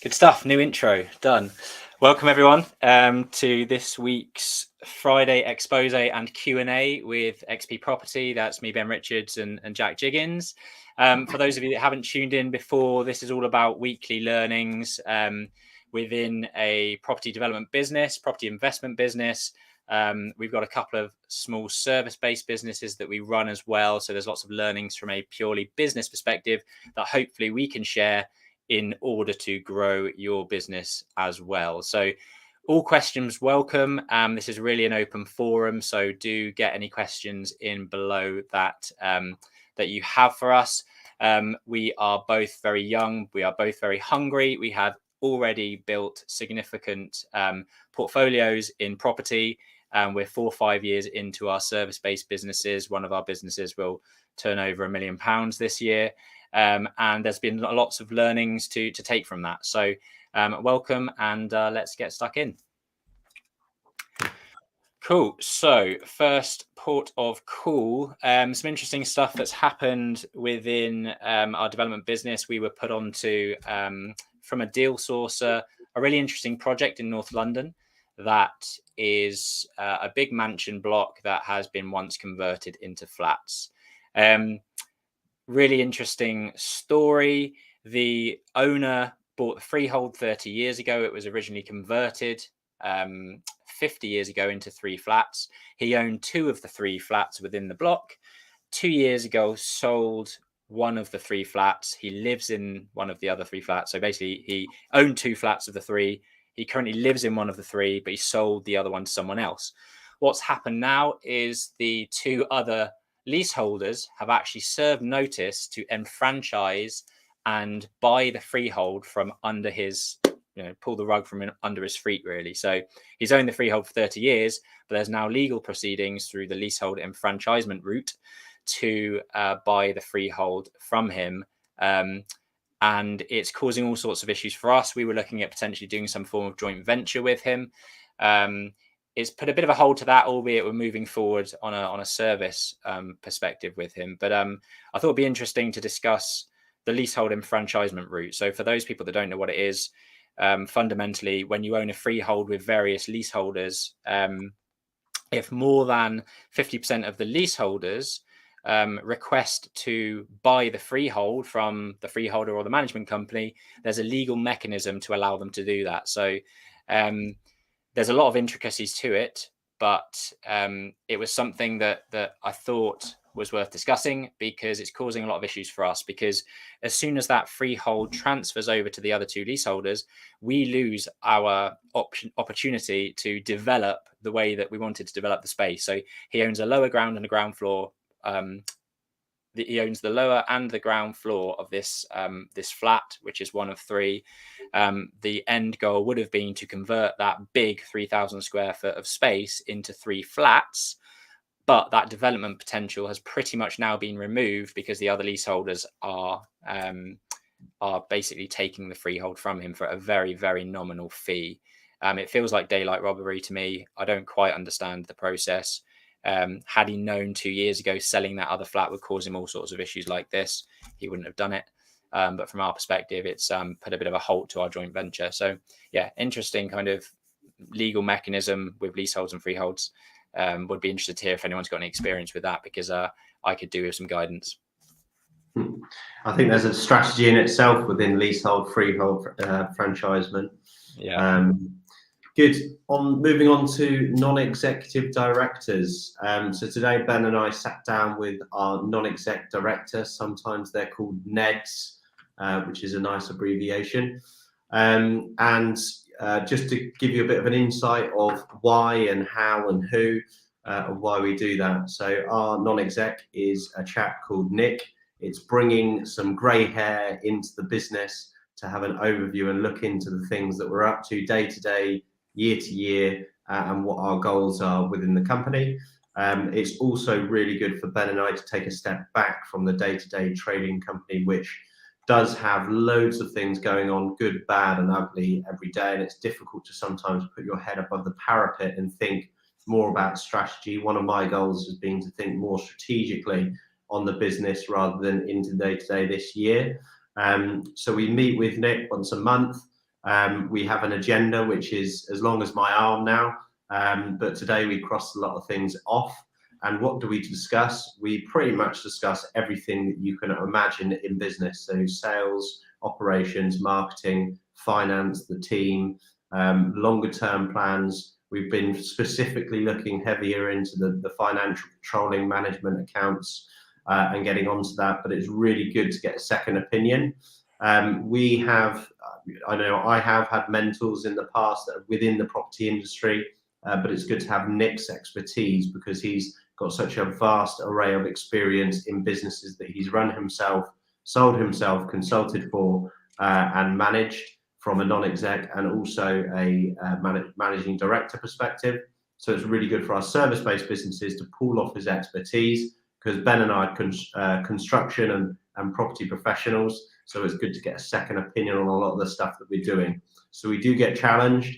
Good stuff. New intro done. Welcome everyone to this week's Friday expose and Q&A with XP Property. That's me, Ben Richards, and Jack Jiggins. For those of you that haven't tuned in before, this is all about weekly learnings within a property development business, property investment business. We've got a couple of small service-based businesses that we run as well. So there's lots of learnings from a purely business perspective that hopefully we can share in order to grow your business as well. So all questions welcome. This is really an open forum, so do get any questions in below that that you have for us. We are both very young. We are both very hungry. We have already built significant portfolios in property. We're 4 or 5 years into our service-based businesses. One of our businesses will turn over £1 million this year. And there's been lots of learnings to take from that. So welcome, and let's get stuck in. Cool. So first port of call, some interesting stuff that's happened within our development business. We were put onto from a deal sourcer, a really interesting project in North London that is a big mansion block that has been once converted into flats. Really interesting story. The owner bought the freehold 30 years ago. It was originally converted 50 years ago into 3 flats. He owned 2 of the 3 flats within the block. 2 years ago, sold one of the 3 flats. He lives in one of the other 3 flats. So basically, he owned 2 flats of the 3. He currently lives in one of the 3, but he sold the other one to someone else. What's happened now is the 2 other leaseholders have actually served notice to enfranchise and buy the freehold from under his, pull the rug from under his feet, really. So he's owned the freehold for 30 years, but there's now legal proceedings through the Leasehold Enfranchisement route to buy the freehold from him. And it's causing all sorts of issues for us. We were looking at potentially doing some form of joint venture with him. It's put a bit of a hold to that, albeit we're moving forward on a service perspective with him. But I thought it'd be interesting to discuss the leasehold enfranchisement route. So for those people that don't know what it is, fundamentally, when you own a freehold with various leaseholders, if more than 50% of the leaseholders request to buy the freehold from the freeholder or the management company, there's a legal mechanism to allow them to do that. So there's a lot of intricacies to it, but it was something that I thought was worth discussing because it's causing a lot of issues for us. Because as soon as that freehold transfers over to the other 2 leaseholders, we lose our opportunity to develop the way that we wanted to develop the space. So he owns a lower ground and a ground floor. He owns the lower and the ground floor of this this flat, which is one of 3. The end goal would have been to convert that big 3,000 square foot of space into 3 flats, but that development potential has pretty much now been removed because the other leaseholders are basically taking the freehold from him for a very, very nominal fee. It feels like daylight robbery to me. I don't quite understand the process. Had he known 2 years ago selling that other flat would cause him all sorts of issues like this, he wouldn't have done it. But from our perspective, it's put a bit of a halt to our joint venture. So yeah, interesting kind of legal mechanism with leaseholds and freeholds. Would be interested to hear if anyone's got any experience with that, because I could do with some guidance. I think there's a strategy in itself within leasehold, freehold franchisement. Yeah. Good. Moving on to non-executive directors. So today, Ben and I sat down with our non-exec director. Sometimes they're called NEDs, which is a nice abbreviation. Just to give you a bit of an insight of why and how and who, of why we do that. So our non-exec is a chap called Nick. It's bringing some grey hair into the business to have an overview and look into the things that we're up to day to day, year to year, and what our goals are within the company. It's also really good for Ben and I to take a step back from the day-to-day trading company, which does have loads of things going on, good, bad, and ugly every day. And it's difficult to sometimes put your head above the parapet and think more about strategy. One of my goals has been to think more strategically on the business rather than into day-to-day this year. So we meet with Nick once a month. We have an agenda which is as long as my arm now, but today we crossed a lot of things off. And what do we discuss? We pretty much discuss everything that you can imagine in business. So sales, operations, marketing, finance, the team, longer term plans. We've been specifically looking heavier into the financial controlling management accounts and getting onto that, but it's really good to get a second opinion. We have, I know I have had mentors in the past that are within the property industry, but it's good to have Nick's expertise because he's got such a vast array of experience in businesses that he's run himself, sold himself, consulted for, and managed from a non-exec and also a managing director perspective. So it's really good for our service-based businesses to pull off his expertise, because Ben and I are construction and property professionals. So it's good to get a second opinion on a lot of the stuff that we're doing. So we do get challenged,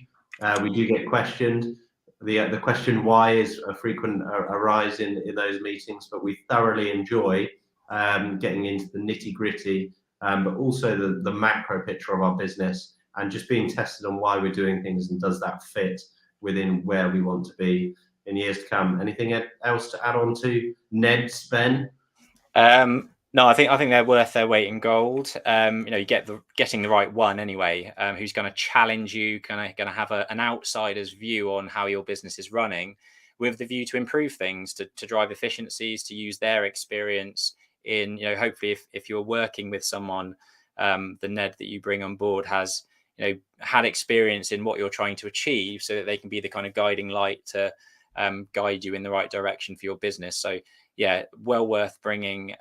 we do get questioned. The question why is a frequent arise in those meetings, but we thoroughly enjoy getting into the nitty gritty, but also the macro picture of our business and just being tested on why we're doing things and does that fit within where we want to be in years to come. Anything else to add on to Ned's, Ben? No, I think they're worth their weight in gold. You get getting the right one anyway, who's going to challenge you, going to have an outsider's view on how your business is running, with the view to improve things, to drive efficiencies, to use their experience in, hopefully if you're working with someone, the Ned that you bring on board has, had experience in what you're trying to achieve, so that they can be the kind of guiding light to guide you in the right direction for your business. So yeah, well worth bringing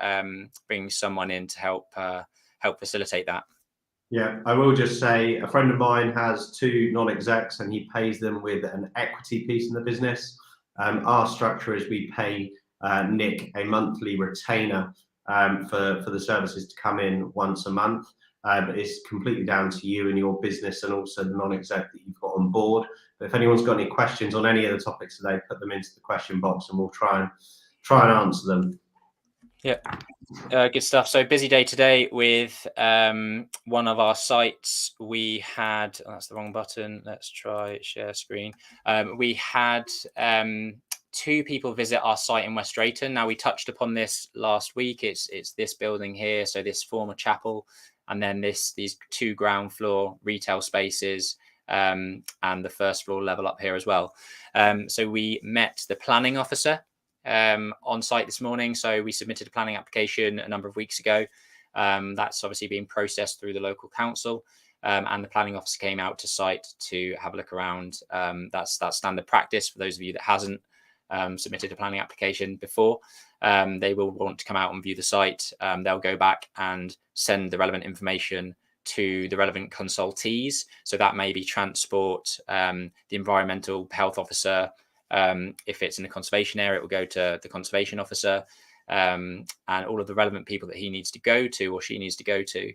someone in to help facilitate that. Yeah, I will just say a friend of mine has 2 non-execs and he pays them with an equity piece in the business. Our structure is we pay Nick a monthly retainer for the services to come in once a month. But it's completely down to you and your business and also the non-exec that you've got on board. But if anyone's got any questions on any of the topics today, put them into the question box and we'll try and answer them. Yeah, good stuff. So busy day today with one of our sites. We had, that's the wrong button. Let's try share screen. We had 2 people visit our site in West Drayton. Now, we touched upon this last week. It's this building here, so this former chapel, and then these 2 ground floor retail spaces, and the first floor level up here as well. So we met the planning officer on site this morning. So we submitted a planning application a number of weeks ago. That's obviously being processed through the local council, and the planning officer came out to site to have a look around. That's standard practice for those of you that hasn't submitted a planning application before. They will want to come out and view the site. They'll go back and send the relevant information to the relevant consultees. So that may be transport, the environmental health officer. If it's in the conservation area, it will go to the conservation officer, and all of the relevant people that he needs to go to or she needs to go to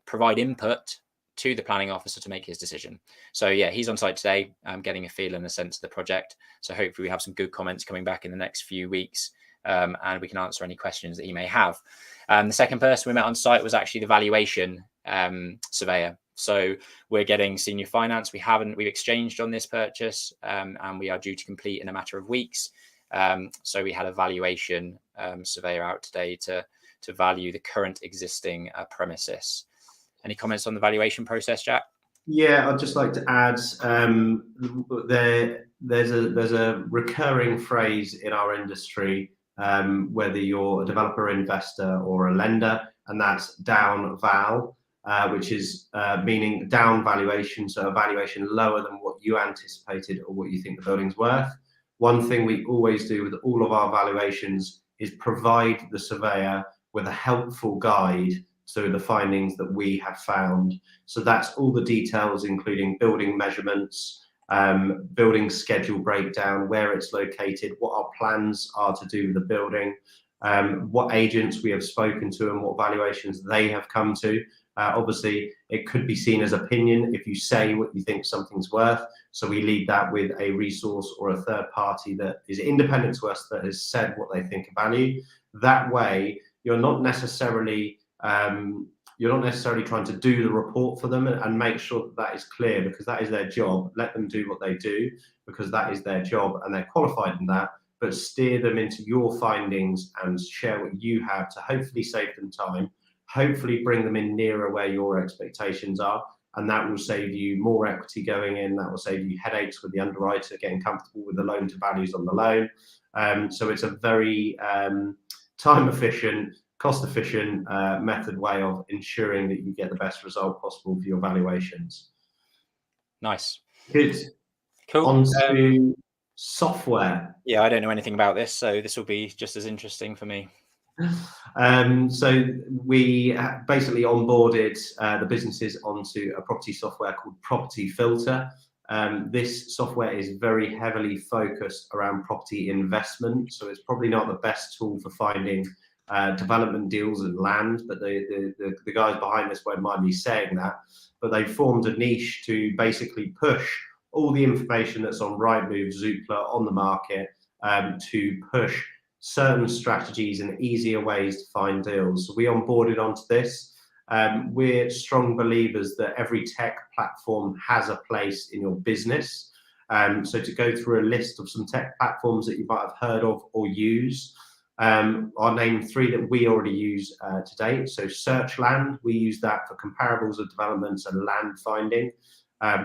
provide input to the planning officer to make his decision. So yeah, he's on site today, getting a feel and a sense of the project. So hopefully we have some good comments coming back in the next few weeks, and we can answer any questions that he may have. The second person we met on site was actually the valuation surveyor. So we're getting senior finance. We've exchanged on this purchase, and we are due to complete in a matter of weeks. So we had a valuation surveyor out today to value the current existing premises. Any comments on the valuation process, Jack? Yeah, I'd just like to add, there's a recurring phrase in our industry, whether you're a developer, investor, or a lender, and that's down val, which is meaning down valuation, so a valuation lower than what you anticipated or what you think the building's worth. One thing we always do with all of our valuations is provide the surveyor with a helpful guide to the findings that we have found. So that's all the details, including building measurements, building schedule breakdown, where it's located, what our plans are to do with the building, what agents we have spoken to and what valuations they have come to. Obviously, it could be seen as opinion if you say what you think something's worth. So we leave that with a resource or a third party that is independent to us that has said what they think of value. That way, you're not necessarily You're not necessarily trying to do the report for them, and make sure that that is clear, because that is their job. Let them do what they do, because that is their job and they're qualified in that. But steer them into your findings and share what you have to hopefully save them time, hopefully bring them in nearer where your expectations are. And that will save you more equity going in. That will save you headaches with the underwriter getting comfortable with the loan to values on the loan. So it's a very time efficient, cost efficient method way of ensuring that you get the best result possible for your valuations. Nice. Good. Cool. On to software. Yeah, I don't know anything about this, so this will be just as interesting for me. So we basically onboarded the businesses onto a property software called Property Filter. This software is very heavily focused around property investment, so it's probably not the best tool for finding development deals and land, but the guys behind this won't mind me saying that. But they formed a niche to basically push all the information that's on Rightmove, Zoopla, on the market, to push certain strategies and easier ways to find deals. So we onboarded onto this. We're strong believers that every tech platform has a place in your business. So to go through a list of some tech platforms that you might have heard of or use, I'll name 3 that we already use to date. So Searchland, we use that for comparables of developments and land finding.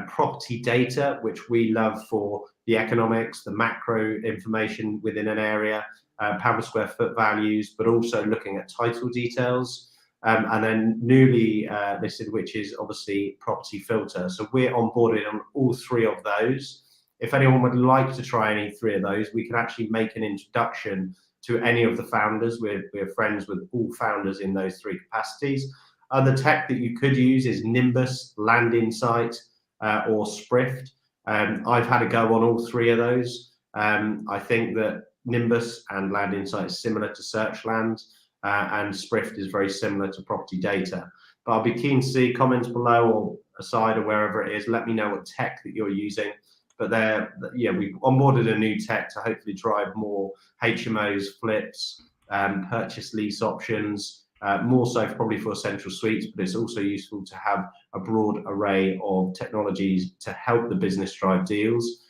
Property data, which we love for the economics, the macro information within an area, pound per square foot values, but also looking at title details. And then newly listed, which is obviously Property Filter. So we're onboarded on all 3 of those. If anyone would like to try any 3 of those, we can actually make an introduction to any of the founders. We're friends with all founders in those 3 capacities. Other tech that you could use is Nimbus, Land Insight, or Sprift. I've had a go on all 3 of those. I think that Nimbus and Land Insight is similar to Searchland, and Sprift is very similar to Property Data. But I'll be keen to see comments below or aside or wherever it is. Let me know what tech that you're using. But we've onboarded a new tech to hopefully drive more HMOs, flips, purchase lease options, more so probably for essential suites, but it's also useful to have a broad array of technologies to help the business drive deals.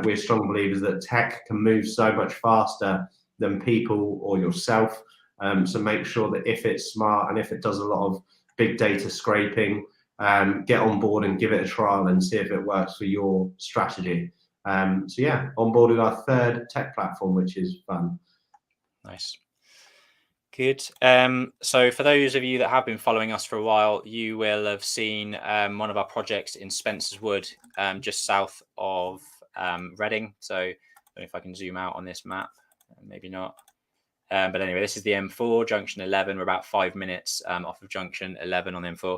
We're strong believers that tech can move so much faster than people or yourself. So make sure that if it's smart and if it does a lot of big data scraping, get on board and give it a trial and see if it works for your strategy. So yeah, onboarded our 3rd tech platform, which is fun. Nice. Good. So for those of you that have been following us for a while, you will have seen one of our projects in Spencer's Wood, just south of Reading. So I don't know if I can zoom out on this map, maybe not. But anyway, this is the M4, junction 11. We're about 5 minutes off of junction 11 on the M4,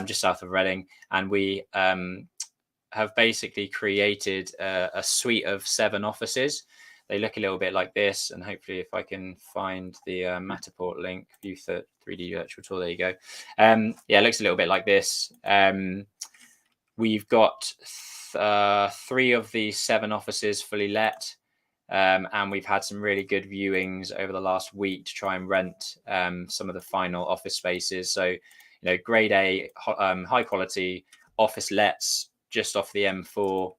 just south of Reading. And we have basically created a suite of 7 offices. They look a little bit like this, and hopefully if I can find the Matterport link, view 3D virtual tour, there you go. Yeah, it looks a little bit like this. We've got 3 of the 7 offices fully let. And we've had some really good viewings over the last week to try and rent some of the final office spaces. So, grade A, high quality office lets just off the M4,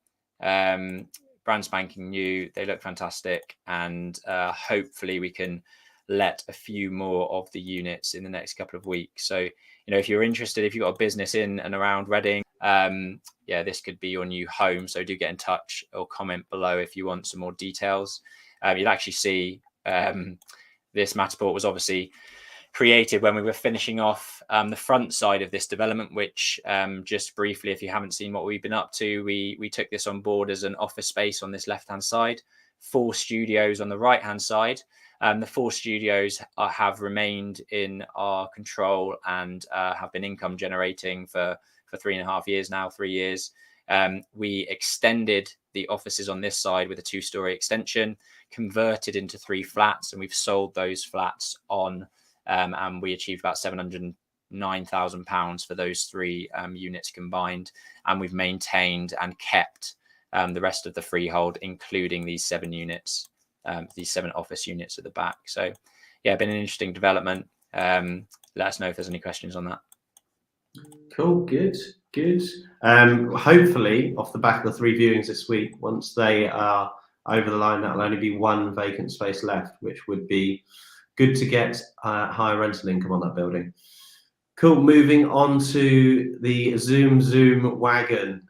brand spanking new. They look fantastic, and hopefully we can let a few more of the units in the next couple of weeks. So, if you're interested, if you've got a business in and around Reading, yeah, this could be your new home. So do get in touch or comment below if you want some more details. You'll actually see this Matterport was obviously created when we were finishing off the front side of this development, which just briefly, if you haven't seen what we've been up to, we took this on board as an office space on this left-hand side, 4 studios on the right-hand side. The 4 studios have remained in our control and have been income generating for 3.5 years now, 3 years. We extended the offices on this side with a 2-story extension, converted into 3 flats, and we've sold those flats on, and we achieved about £709,000 for those 3 units combined. And we've maintained and kept the rest of the freehold, including these 7 units. These 7 office units at the back. So yeah, been an interesting development. Let us know if there's any questions on that. Cool, good. Hopefully, off the back of the 3 viewings this week, once they are over the line, that'll only be 1 vacant space left, which would be good to get higher rental income on that building. Cool. Moving on to the Zoom wagon.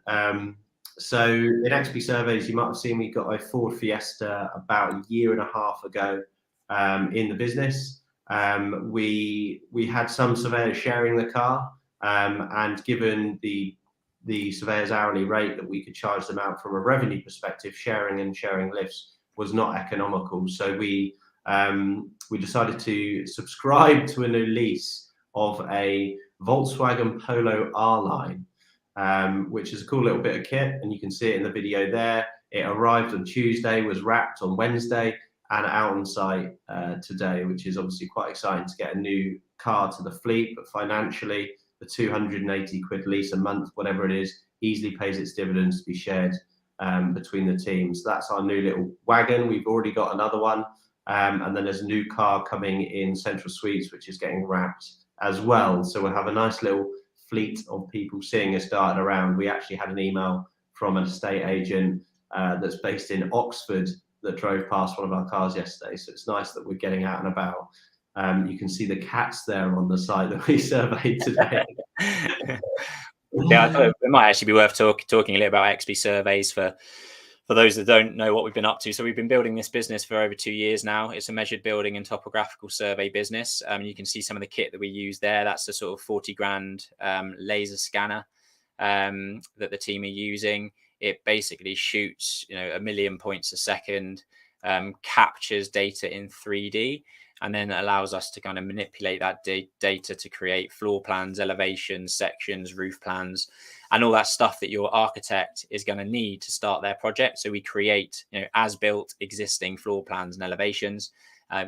So in XP surveys, you might have seen we got a Ford Fiesta about a year and a half ago in the business. We had some surveyors sharing the car, and given the surveyor's hourly rate that we could charge them out from a revenue perspective, sharing lifts was not economical. So we decided to subscribe to a new lease of a Volkswagen Polo R-Line, which is a cool little bit of kit, and you can see it in the video there. It arrived on Tuesday, was wrapped on Wednesday, and out on site today, which is obviously quite exciting to get a new car to the fleet. But financially, the 280 quid lease a month, whatever it is, easily pays its dividends to be shared between the teams. That's our new little wagon. We've already got another one, and then there's a new car coming in Central Suites, which is getting wrapped as well. So we'll have a nice little fleet of people seeing us darting around. We actually had an email from an estate agent that's based in Oxford that drove past one of our cars yesterday. So it's nice that we're getting out and about. You can see the cats there on the site that we surveyed today. Yeah, I thought it might actually be worth talking a little about XP surveys for those that don't know what we've been up to. So we've been building this business for over 2 years now. It's a measured building and topographical survey business. You can see some of the kit that we use there. That's the sort of 40 grand laser scanner that the team are using. It basically shoots, 1 million points a second, captures data in 3D, and then allows us to kind of manipulate that data to create floor plans, elevations, sections, roof plans, and all that stuff that your architect is going to need to start their project. So we create, as built existing floor plans and elevations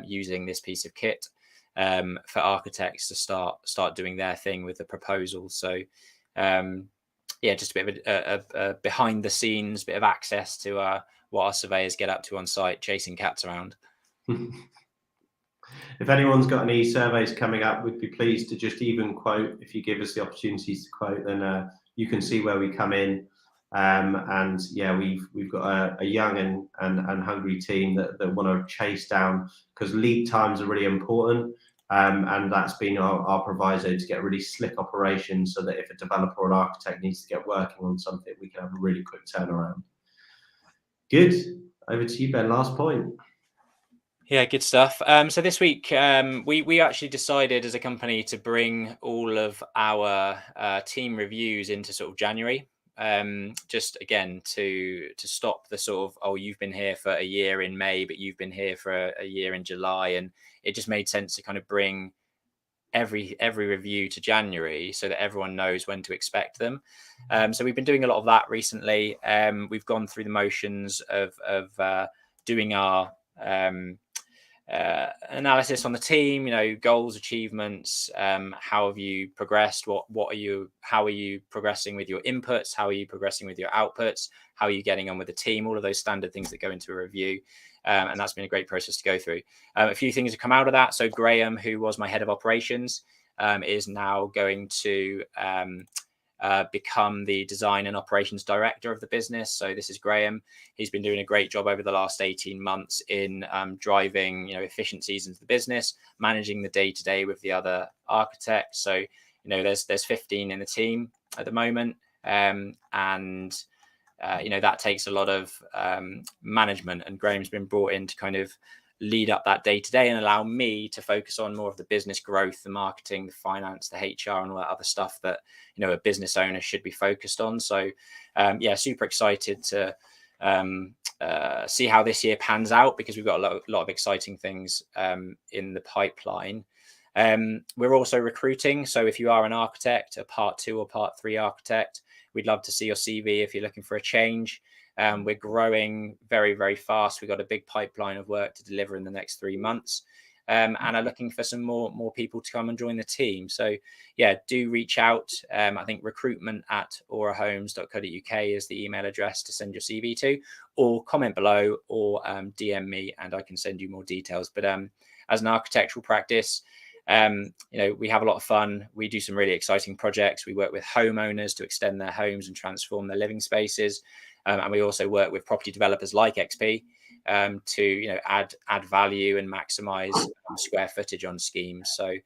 using this piece of kit for architects to start doing their thing with the proposal. So just a bit of a behind the scenes, bit of access to what our surveyors get up to on site, chasing cats around. If anyone's got any surveys coming up, we'd be pleased to just even quote. If you give us the opportunities to quote, then you can see where we come in. And yeah, we've got a young and hungry team that want to chase down, because lead times are really important. And that's been our proviso, to get really slick operations, so that if a developer or an architect needs to get working on something, we can have a really quick turnaround. Good. Over to you, Ben. Last point. Yeah, good stuff. So this week, we actually decided as a company to bring all of our team reviews into sort of January, just again to stop the sort of, oh, you've been here for a year in May, but you've been here for a year in July, and it just made sense to kind of bring every review to January so that everyone knows when to expect them. So we've been doing a lot of that recently. We've gone through the motions of doing our analysis on the team, goals, achievements, how have you progressed, how are you progressing with your inputs, how are you progressing with your outputs, how are you getting on with the team, all of those standard things that go into a review. And that's been a great process to go through. A few things have come out of that. So Graham, who was my head of operations, is now going to become the design and operations director of the business. So this is Graham. He's been doing a great job over the last 18 months in driving efficiencies into the business, managing the day-to-day with the other architects. So there's 15 in the team at the moment, and that takes a lot of management, and Graham's been brought in to kind of lead up that day to day and allow me to focus on more of the business growth, the marketing, the finance, the HR, and all that other stuff that a business owner should be focused on. So super excited to see how this year pans out, because we've got a lot of exciting things in the pipeline. We're also recruiting, so if you are an architect, a part 2 or part 3 architect, we'd love to see your CV if you're looking for a change. We're growing very, very fast. We've got a big pipeline of work to deliver in the next 3 months, and are looking for some more people to come and join the team. So do reach out. I think recruitment@aurahomes.co.uk is the email address to send your CV to, or comment below, or DM me and I can send you more details. But as an architectural practice, we have a lot of fun. We do some really exciting projects. We work with homeowners to extend their homes and transform their living spaces. And we also work with property developers like XP to add value and maximize square footage on schemes. So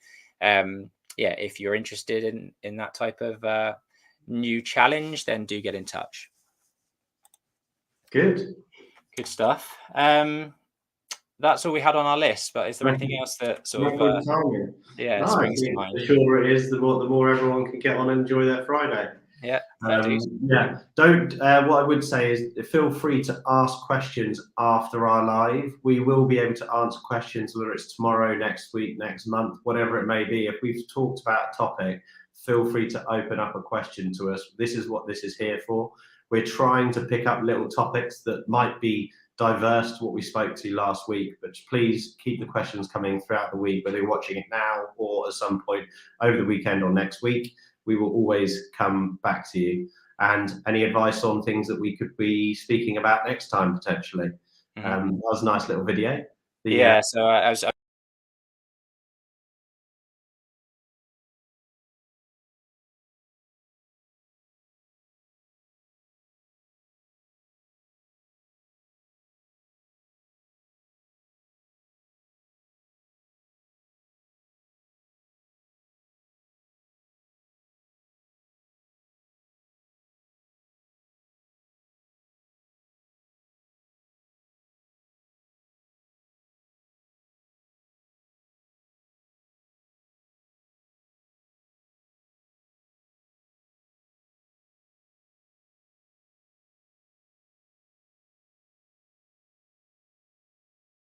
if you're interested in that type of new challenge, then do get in touch. Good stuff. That's all we had on our list, but is there anything else that sort of springs to mind? The shorter it is, the more everyone can get on and enjoy their Friday. Don't what I would say is feel free to ask questions after our live. We will be able to answer questions, whether it's tomorrow, next week, next month, whatever it may be. If we've talked about a topic, feel free to open up a question to us. This is what this is here for. We're trying to pick up little topics that might be diverse to what we spoke to last week, but please keep the questions coming throughout the week, whether you're watching it now or at some point over the weekend or next week. We will always come back to you. And any advice on things that we could be speaking about next time, potentially. That was a nice little video. So I was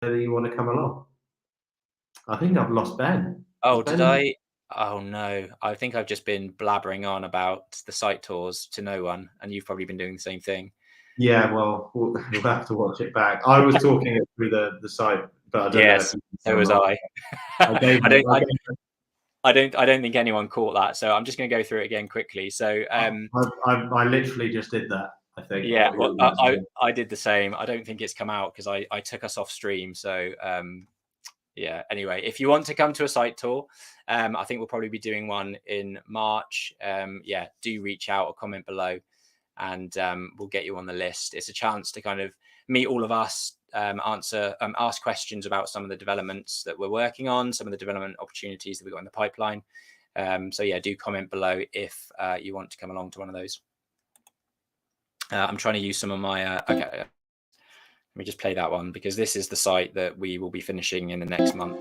whether you want to come along. I think I've lost Ben. Did I? Oh no, I think I've just been blabbering on about the site tours to no one, and you've probably been doing the same thing. Yeah, well, we'll have to watch it back. I was talking it through the site, but I don't know. So was I. I don't think anyone caught that, so I'm just going to go through it again quickly. So I literally just did that. I think. Yeah, well, I did the same. I don't think it's come out because I took us off stream. So anyway, if you want to come to a site tour, I think we'll probably be doing one in March. Do reach out or comment below, and we'll get you on the list. It's a chance to kind of meet all of us, ask questions about some of the developments that we're working on, some of the development opportunities that we've got in the pipeline. Do comment below if you want to come along to one of those. I'm trying to use some of my okay, let me just play that one because this is the site that we will be finishing in the next month.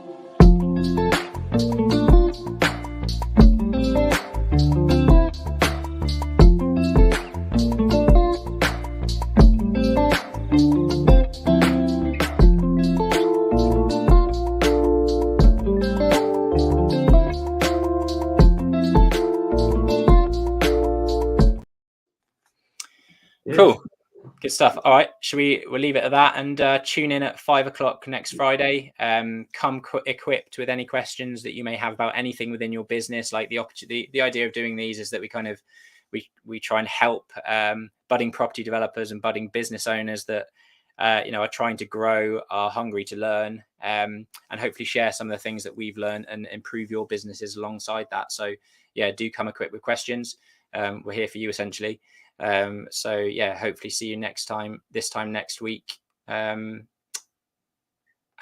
Cool. Good stuff. All right, we'll leave it at that and tune in at 5 o'clock next Friday. Come equipped with any questions that you may have about anything within your business. Like the idea of doing these is that we try and help budding property developers and budding business owners that are trying to grow, are hungry to learn, and hopefully share some of the things that we've learned and improve your businesses alongside that. So do come equipped with questions. We're here for you essentially. Hopefully see you this time next week. Have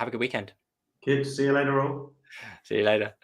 a good weekend. Good. See you later, all. See you later.